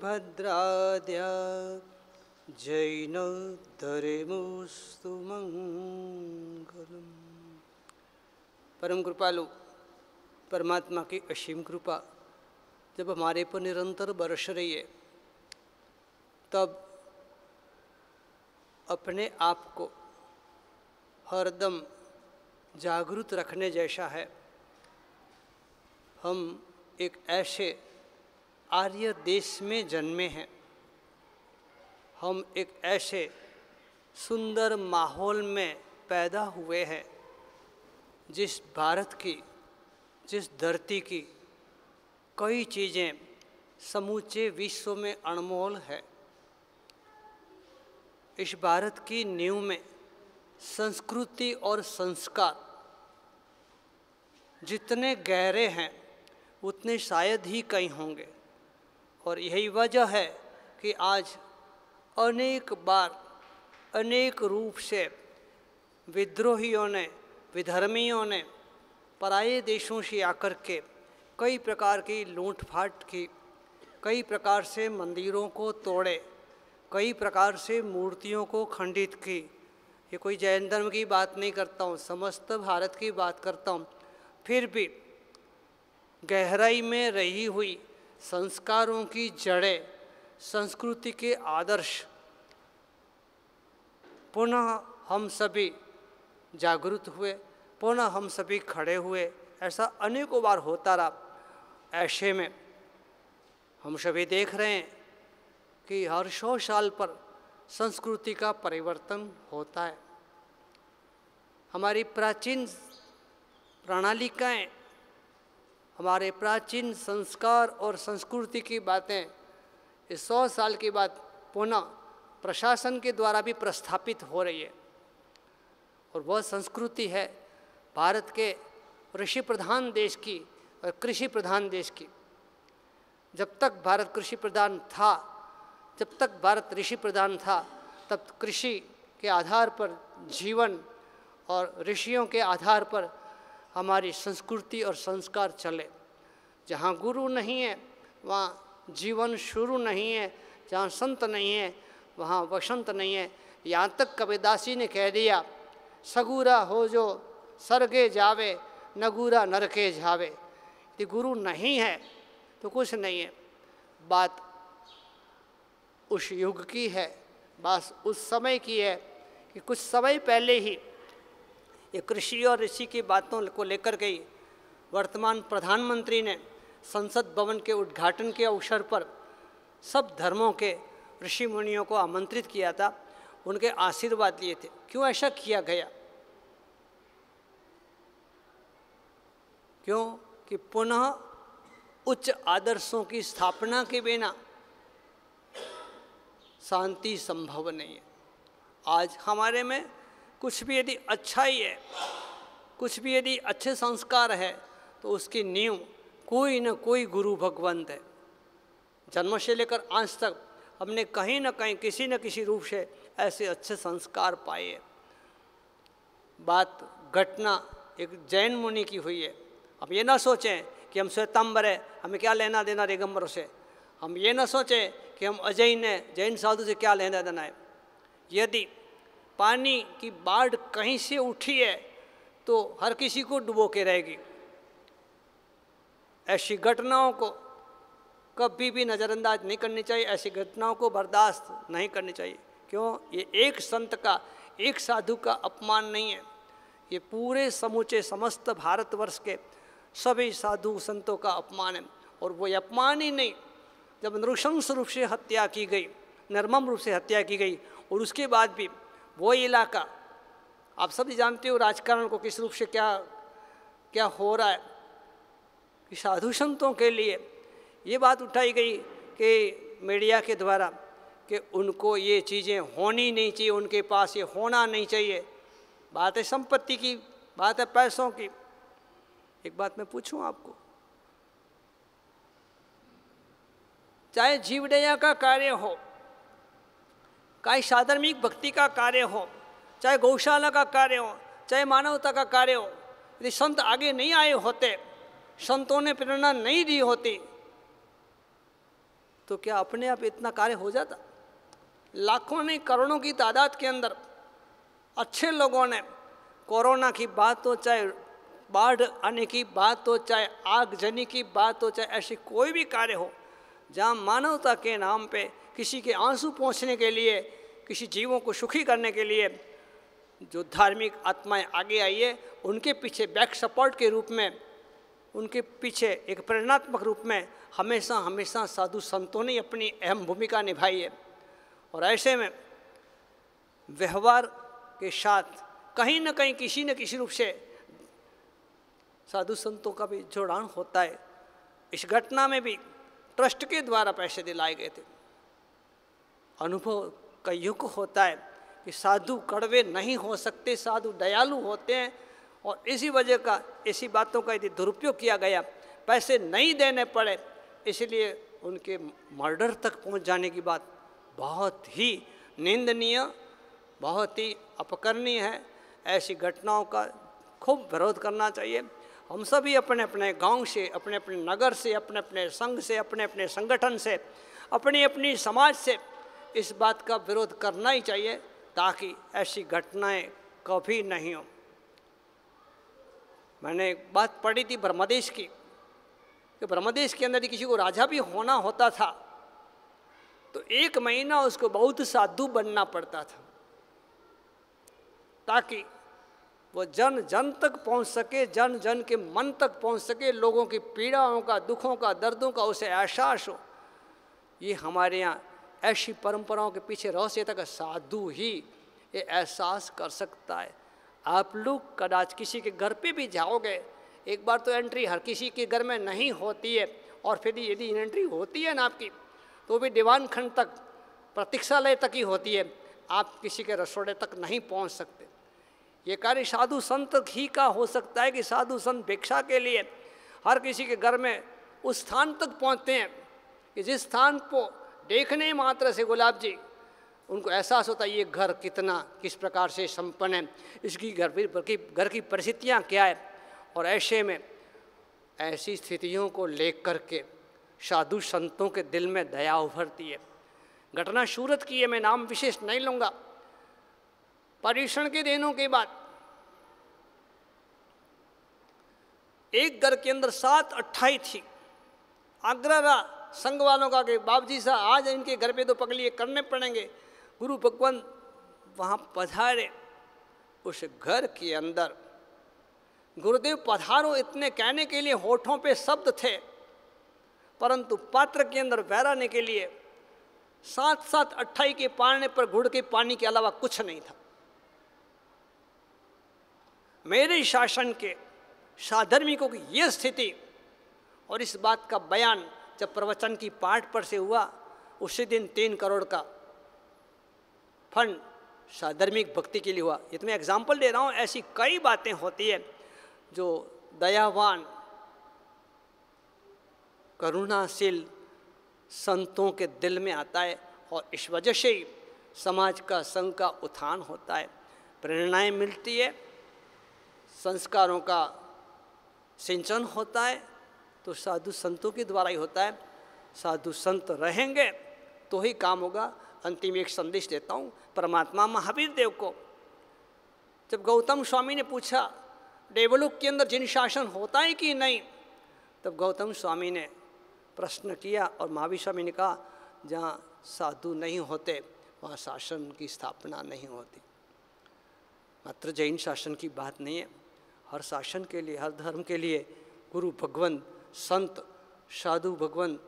भद्राद्या जैनोद्धरेमुस्तु मंगलम। परम कृपालु परमात्मा की असीम कृपा जब हमारे पर निरंतर बरस रही है, तब अपने आप को हरदम जागरूक रखने जैसा है। हम एक ऐसे आर्य देश में जन्मे हैं, हम एक ऐसे सुंदर माहौल में पैदा हुए हैं, जिस भारत की, जिस धरती की कई चीज़ें समूचे विश्व में अनमोल है। इस भारत की नींव में संस्कृति और संस्कार जितने गहरे हैं उतने शायद ही कहीं होंगे, और यही वजह है कि आज अनेक बार अनेक रूप से विद्रोहियों ने, विधर्मियों ने पराये देशों से आकर के कई प्रकार की लूटफाट की, कई प्रकार से मंदिरों को तोड़े, कई प्रकार से मूर्तियों को खंडित की। ये कोई जैन धर्म की बात नहीं करता हूँ, समस्त भारत की बात करता हूँ। फिर भी गहराई में रही हुई संस्कारों की जड़ें, संस्कृति के आदर्श पुनः हम सभी जागरूक हुए, पुनः हम सभी खड़े हुए। ऐसा अनेकों बार होता रहा। ऐसे में हम सभी देख रहे हैं कि हर 100 साल पर संस्कृति का परिवर्तन होता है। हमारी प्राचीन प्रणालिकाएं, हमारे प्राचीन संस्कार और संस्कृति की बातें इस 100 साल के बाद पुनः प्रशासन के द्वारा भी प्रस्थापित हो रही है। और वह संस्कृति है भारत के ऋषि प्रधान देश की और कृषि प्रधान देश की। जब तक भारत कृषि प्रधान था, जब तक भारत ऋषि प्रधान था, तब कृषि के आधार पर जीवन और ऋषियों के आधार पर हमारी संस्कृति और संस्कार चले। जहाँ गुरु नहीं है वहाँ जीवन शुरू नहीं है, जहाँ संत नहीं है वहाँ वसंत नहीं है। यहाँ तक कबीरदासी ने कह दिया, सगुरा हो जो सरगे जावे, नगुरा नरके जावे। यदि गुरु नहीं है तो कुछ नहीं है। बात उस युग की है, बस उस समय की है कि कुछ समय पहले ही ये कृषि और ऋषि की बातों को लेकर के ही वर्तमान प्रधानमंत्री ने संसद भवन के उद्घाटन के अवसर पर सब धर्मों के ऋषि मुनियों को आमंत्रित किया था, उनके आशीर्वाद लिए थे। क्यों ऐसा किया गया? क्यों कि पुनः उच्च आदर्शों की स्थापना के बिना शांति संभव नहीं है। आज हमारे में कुछ भी यदि अच्छा ही है, कुछ भी यदि अच्छे संस्कार है, तो उसकी नींव कोई न कोई गुरु भगवंत है। जन्म से लेकर आज तक हमने कहीं न कहीं किसी न किसी रूप से ऐसे अच्छे संस्कार पाए हैं। बात घटना एक जैन मुनि की हुई है। हम ये ना सोचें कि हम श्वेतांबर है, हमें क्या लेना देना दिगंबरों से। हम ये ना सोचें कि हम अजैन है, जैन साधु से क्या लेना देना है। यदि पानी की बाढ़ कहीं से उठी है तो हर किसी को डुबो के रहेगी। ऐसी घटनाओं को कभी भी नज़रअंदाज नहीं करनी चाहिए, ऐसी घटनाओं को बर्दाश्त नहीं करनी चाहिए। क्यों? ये एक संत का, एक साधु का अपमान नहीं है, ये पूरे समूचे समस्त भारतवर्ष के सभी साधु संतों का अपमान है। और वो अपमान ही नहीं, जब नृशंस रूप से हत्या की गई, निर्मम रूप से हत्या की गई, और उसके बाद भी वो इलाका, आप सभी जानते हो राजकारण को किस रूप से क्या क्या हो रहा है, कि साधु संतों के लिए ये बात उठाई गई कि मीडिया के द्वारा कि उनको ये चीज़ें होनी नहीं चाहिए, उनके पास ये होना नहीं चाहिए। बात है संपत्ति की, बात है पैसों की। एक बात मैं पूछूं आपको, चाहे जीवदया का कार्य हो, चाहे साधर्मिक भक्ति का कार्य हो, चाहे गौशाला का कार्य हो, चाहे मानवता का कार्य हो, यदि संत आगे नहीं आए होते, संतों ने प्रेरणा नहीं दी होती, तो क्या अपने आप इतना कार्य हो जाता? लाखों नहीं करोड़ों की तादाद के अंदर अच्छे लोगों ने कोरोना की बात हो, चाहे बाढ़ आने की बात हो, चाहे आगजनी की बात हो, चाहे ऐसी कोई भी कार्य हो जहाँ मानवता के नाम पे किसी के आंसू पहुँचने के लिए, किसी जीवों को सुखी करने के लिए जो धार्मिक आत्माएं आगे आई है, उनके पीछे बैक सपोर्ट के रूप में, उनके पीछे एक प्रेरणात्मक रूप में हमेशा हमेशा साधु संतों ने अपनी अहम भूमिका निभाई है। और ऐसे में व्यवहार के साथ कहीं न कहीं किसी न किसी रूप से साधु संतों का भी जोड़ान होता है। इस घटना में भी ट्रस्ट के द्वारा पैसे दिलाए गए थे। अनुभव का युग होता है कि साधु कड़वे नहीं हो सकते, साधु दयालु होते हैं। और इसी वजह का, ऐसी बातों का यदि दुरुपयोग किया गया, पैसे नहीं देने पड़े, इसलिए उनके मर्डर तक पहुंच जाने की बात बहुत ही निंदनीय, बहुत ही अपकरणीय है। ऐसी घटनाओं का खूब विरोध करना चाहिए। हम सभी अपने अपने गांव से, अपने अपने नगर से, अपने अपने संघ से, अपने अपने संगठन से, अपनी अपनी समाज से इस बात का विरोध करना ही चाहिए, ताकि ऐसी घटनाएं कभी नहीं हो। मैंने एक बात पढ़ी थी ब्रह्मदेश की, कि ब्रह्मदेश के अंदर किसी को राजा भी होना होता था तो 1 महीना उसको बहुत साधु बनना पड़ता था, ताकि वो जन जन तक पहुंच सके, जन जन के मन तक पहुंच सके, लोगों की पीड़ाओं का, दुखों का, दर्दों का उसे एहसास हो। ये हमारे यहाँ ऐसी परंपराओं के पीछे रहस्य तक साधु ही ये एहसास कर सकता है। आप लोग कदाच किसी के घर पे भी जाओगे, एक बार तो एंट्री हर किसी के घर में नहीं होती है, और फिर यदि एंट्री होती है ना आपकी, तो भी दीवान खंड तक, प्रतीक्षालय तक ही होती है, आप किसी के रसोड़े तक नहीं पहुंच सकते। ये कार्य साधु संत ही का हो सकता है कि साधु संत भिक्षा के लिए हर किसी के घर में उस स्थान तक पहुंचते हैं कि जिस स्थान को देखने मात्र से गुलाब जी उनको एहसास होता है ये घर कितना, किस प्रकार से संपन्न है, इसकी घर की परिस्थितियाँ क्या है। और ऐसे में ऐसी स्थितियों को लेकर के साधु संतों के दिल में दया उभरती है। घटना सूरत की है, मैं नाम विशेष नहीं लूँगा। पर्यूषण के दिनों के बाद एक घर के अंदर 7 अट्ठाई थी। आग्रह रहा संघ वालों का कि बाबू जी साहब आज इनके घर पे तो पगली करने पड़ेंगे। गुरु भगवान वहाँ पधारे। उस घर के अंदर गुरुदेव पधारो इतने कहने के लिए होठों पे शब्द थे, परंतु पात्र के अंदर बहराने के लिए 7 अट्ठाई के पालने पर गुड़ के पानी के अलावा कुछ नहीं था। मेरे शासन के साधर्मिकों की यह स्थिति और इस बात का बयान जब प्रवचन की पाठ पर से हुआ, उसी दिन 3 करोड़ का फंड साधर्मिक भक्ति के लिए हुआ। ये तो मैं एग्जाम्पल दे रहा हूँ, ऐसी कई बातें होती है जो दयावान करुणाशील संतों के दिल में आता है, और इस वजह से ही समाज का संघ का उत्थान होता है, प्रेरणाएं मिलती है, संस्कारों का सिंचन होता है, तो साधु संतों के द्वारा ही होता है। साधु संत रहेंगे तो ही काम होगा। अंतिम एक संदेश देता हूँ परमात्मा महावीर देव को। जब गौतम स्वामी ने पूछा देवलोक के अंदर जिन शासन होता है कि नहीं, तब गौतम स्वामी ने प्रश्न किया और महावीर स्वामी ने कहा जहाँ साधु नहीं होते वहाँ शासन की स्थापना नहीं होती। मात्र जैन शासन की बात नहीं है, हर शासन के लिए, हर धर्म के लिए गुरु भगवान, संत, साधु भगवान,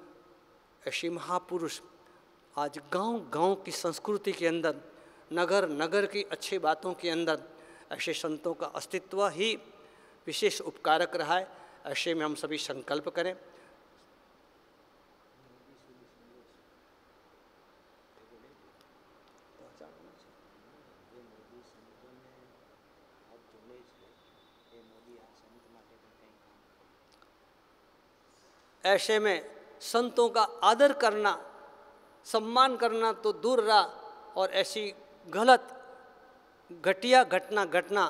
ऐसे महापुरुष आज गांव-गांव की संस्कृति के अंदर, नगर की अच्छी बातों के अंदर ऐसे संतों का अस्तित्व ही विशेष उपकारक रहा है। ऐसे में हम सभी संकल्प करें। ऐसे में संतों का आदर करना, सम्मान करना तो दूर रहा, और ऐसी गलत घटिया घटना घटना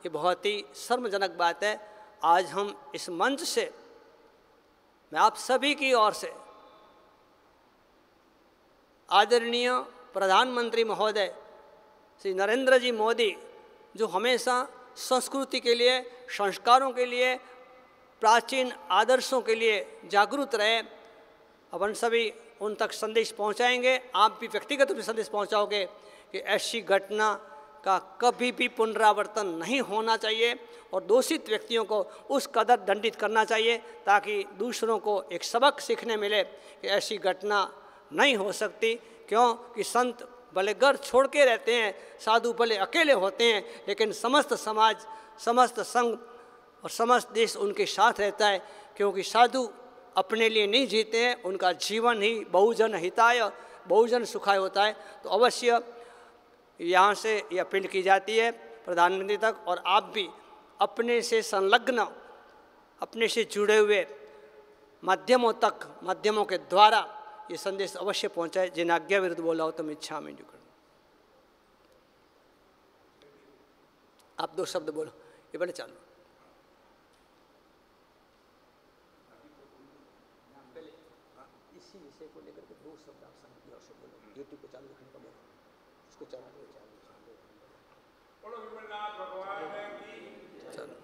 ये बहुत ही शर्मजनक बात है। आज हम इस मंच से, मैं आप सभी की ओर से आदरणीय प्रधानमंत्री महोदय श्री नरेंद्र जी मोदी, जो हमेशा संस्कृति के लिए, संस्कारों के लिए, प्राचीन आदर्शों के लिए जागरूक रहे, अपन सभी उन तक संदेश पहुंचाएंगे। आप भी व्यक्तिगत रूप से संदेश पहुंचाओगे कि ऐसी घटना का कभी भी पुनरावर्तन नहीं होना चाहिए और दोषित व्यक्तियों को उस कदर दंडित करना चाहिए ताकि दूसरों को एक सबक सीखने मिले कि ऐसी घटना नहीं हो सकती। क्यों कि संत भले घर छोड़ के रहते हैं, साधु भले अकेले होते हैं, लेकिन समस्त समाज, समस्त संघ और समस्त देश उनके साथ रहता है, क्योंकि साधु अपने लिए नहीं जीते हैं, उनका जीवन ही बहुजन हिताय, बहुजन सुखाय होता है। तो अवश्य यहाँ से यह अपील की जाती है प्रधानमंत्री तक, और आप भी अपने से संलग्न, अपने से जुड़े हुए माध्यमों तक, माध्यमों के द्वारा ये संदेश अवश्य पहुँचाए। जिन आज्ञा विरुद्ध बोला हो तुम इच्छा में जो करो। आप 2 शब्द बोलो, ये बड़े चालू। इसी विषय को लेकर के 2 शब्द आप संज्ञा से बोलो। यूट्यूब को चालू रखने का बोलो, उसको चालू। चलो